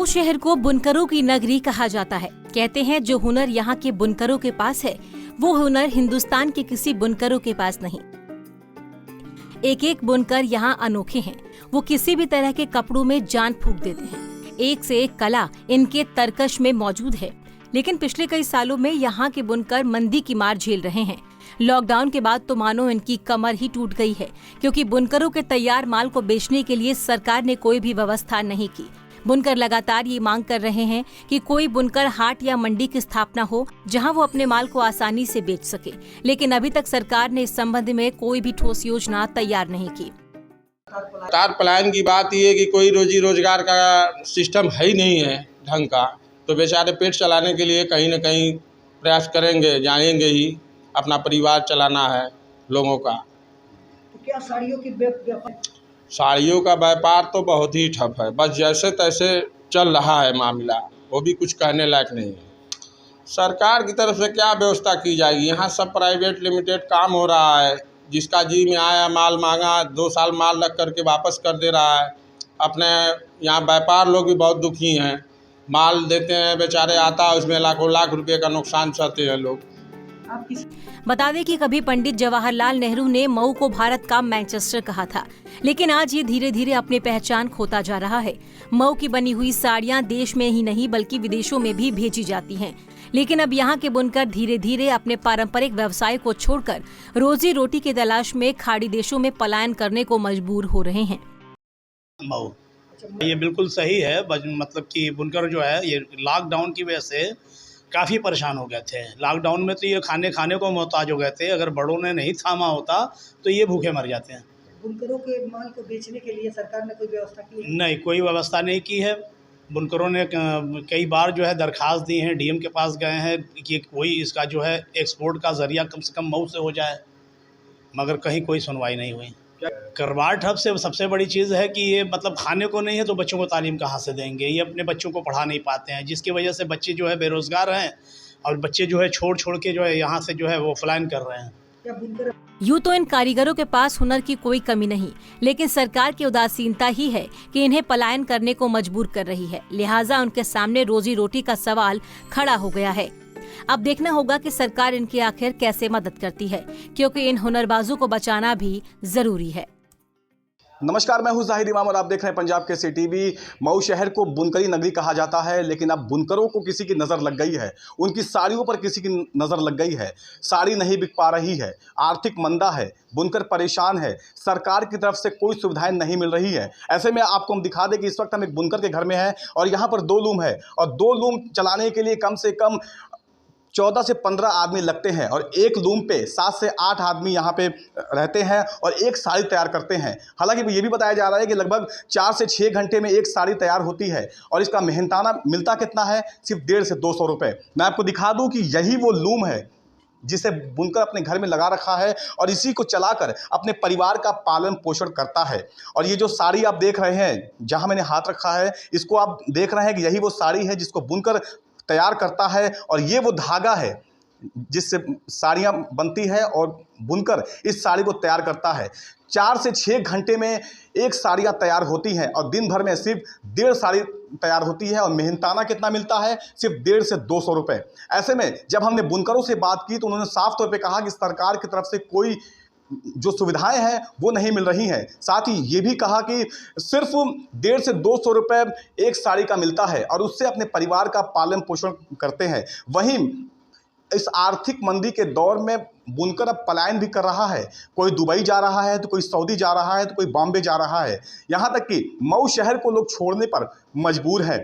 मऊ शहर को बुनकरों की नगरी कहा जाता है। कहते हैं जो हुनर यहाँ के बुनकरों के पास है वो हुनर हिंदुस्तान के किसी बुनकरों के पास नहीं। एक एक बुनकर यहाँ अनोखे हैं। वो किसी भी तरह के कपड़ों में जान फूंक देते हैं। एक से एक कला इनके तरकश में मौजूद है। लेकिन पिछले कई सालों में यहाँ के बुनकर मंदी की मार झेल रहे हैं। लॉकडाउन के बाद तो मानो इनकी कमर ही टूट गई है, क्योंकि बुनकरों के तैयार माल को बेचने के लिए सरकार ने कोई भी व्यवस्था नहीं की। बुनकर लगातार ये मांग कर रहे हैं कि कोई बुनकर हाट या मंडी की स्थापना हो जहां वो अपने माल को आसानी से बेच सके, लेकिन अभी तक सरकार ने इस संबंध में कोई भी ठोस योजना तैयार नहीं की। सरकार प्लान की बात ये है कि कोई रोजी रोजगार का सिस्टम है ही नहीं है ढंग का, तो बेचारे पेट चलाने के लिए कहीं न कहीं प्रयास करेंगे, जाएंगे ही, अपना परिवार चलाना है लोगों का। तो क्या साड़ियों का व्यापार तो बहुत ही ठप है, बस जैसे तैसे चल रहा है मामला, वो भी कुछ कहने लायक नहीं है। सरकार की तरफ से क्या व्यवस्था की जाएगी? यहाँ सब प्राइवेट लिमिटेड काम हो रहा है, जिसका जी में आया माल मांगा 2 साल माल रख करके वापस कर दे रहा है। अपने यहाँ व्यापार लोग भी बहुत दुखी हैं, माल देते हैं बेचारे, आता है उसमें लाखों लाख रुपए का नुकसान सहते हैं लोग। बता दें कि कभी पंडित जवाहरलाल नेहरू ने मऊ को भारत का मैनचेस्टर कहा था, लेकिन आज ये धीरे धीरे अपनी पहचान खोता जा रहा है। मऊ की बनी हुई साड़ियाँ देश में ही नहीं बल्कि विदेशों में भी भेजी जाती हैं। लेकिन अब यहाँ के बुनकर धीरे धीरे अपने पारंपरिक व्यवसाय को छोड़कर रोजी रोटी की तलाश में खाड़ी देशों में पलायन करने को मजबूर हो रहे हैं। मऊ ये बिल्कुल सही है, मतलब कि बुनकर जो है ये लॉकडाउन की वजह से काफ़ी परेशान हो गए थे। लॉकडाउन में तो ये खाने को मोहताज हो गए थे। अगर बड़ों ने नहीं थामा होता तो ये भूखे मर जाते हैं। बुनकरों के माल को बेचने के लिए सरकार ने कोई व्यवस्था की है? नहीं, कोई व्यवस्था नहीं की है। बुनकरों ने कई बार जो है दरख्वास्त दी है, डीएम के पास गए हैं कि कोई इसका जो है एक्सपोर्ट का ज़रिया कम से कम मऊ से हो जाए, मगर कहीं कोई सुनवाई नहीं हुई। करवाट हब से सबसे बड़ी चीज़ है कि ये मतलब खाने को नहीं है तो बच्चों को तालीम कहाँ से देंगे? ये अपने बच्चों को पढ़ा नहीं पाते हैं, जिसकी वजह से बच्चे जो है बेरोज़गार हैं और बच्चे जो है छोड़ के जो है यहाँ से जो है वो पलायन कर रहे हैं। यूँ तो इन कारीगरों के पास हुनर की कोई कमी नहीं, लेकिन सरकार की उदासीनता ही है कि इन्हें पलायन करने को मजबूर कर रही है। लिहाजा उनके सामने रोजी रोटी का सवाल खड़ा हो गया है। अब देखना होगा कि सरकार इनकी आखिर कैसे मदद करती है, क्योंकि इन हुनरबाजों को बचाना भी जरूरी है। नमस्कार, मैं हूं जाहिद इमाम और आप देख रहे हैं पंजाब केसरी टीवी। मऊ शहर को बुनकरी नगरी कहा जाता है, लेकिन अब बुनकरों को किसी की नज़र लग गई है। उनकी साड़ियों पर किसी की नज़र लग गई है। साड़ी नहीं बिक पा रही है, आर्थिक मंदा है, बुनकर परेशान है, सरकार की तरफ से कोई सुविधाएं नहीं मिल रही है। ऐसे में आपको हम दिखा दें कि इस वक्त हम एक बुनकर के घर में हैं और यहाँ पर 2 लूम है और 2 लूम चलाने के लिए कम से कम 14 से 15 आदमी लगते हैं और एक लूम पे 7 से 8 आदमी यहाँ पे रहते हैं और एक साड़ी तैयार करते हैं। हालांकि ये भी बताया जा रहा है कि लगभग 4 से 6 घंटे में एक साड़ी तैयार होती है और इसका मेहनताना मिलता कितना है? सिर्फ 150 से 200 रुपये। मैं आपको दिखा दूँ कि यही वो लूम है जिसे बुनकर अपने घर में लगा रखा है और इसी को चलाकर अपने परिवार का पालन पोषण करता है। और ये जो साड़ी आप देख रहे हैं, जहाँ मैंने हाथ रखा है, इसको आप देख रहे हैं कि यही वो साड़ी है जिसको बुनकर तैयार करता है और ये वो धागा है जिससे साड़ियाँ बनती है और बुनकर इस साड़ी को तैयार करता है। 4 से 6 घंटे में एक साड़ियाँ तैयार होती हैं और दिन भर में सिर्फ 1.5 साड़ी तैयार होती है और मेहनताना कितना मिलता है? सिर्फ 150 से 200 रुपये। ऐसे में जब हमने बुनकरों से बात की तो उन्होंने साफ तौर पे कहा कि सरकार की तरफ से कोई जो सुविधाएं हैं वो नहीं मिल रही हैं। साथ ही ये भी कहा कि सिर्फ 150 से 200 रुपये एक साड़ी का मिलता है और उससे अपने परिवार का पालन पोषण करते हैं। वहीं इस आर्थिक मंदी के दौर में बुनकर अब पलायन भी कर रहा है। कोई दुबई जा रहा है तो कोई सऊदी जा रहा है तो कोई बॉम्बे जा रहा है। यहाँ तक कि मऊ शहर को लोग छोड़ने पर मजबूर हैं।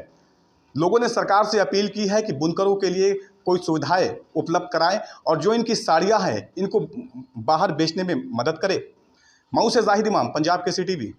लोगों ने सरकार से अपील की है कि बुनकरों के लिए कोई सुविधाएं उपलब्ध कराएं और जो इनकी साड़ियां हैं इनको बाहर बेचने में मदद करे। मऊ से जाहिद इमाम, पंजाब केसरी टीवी।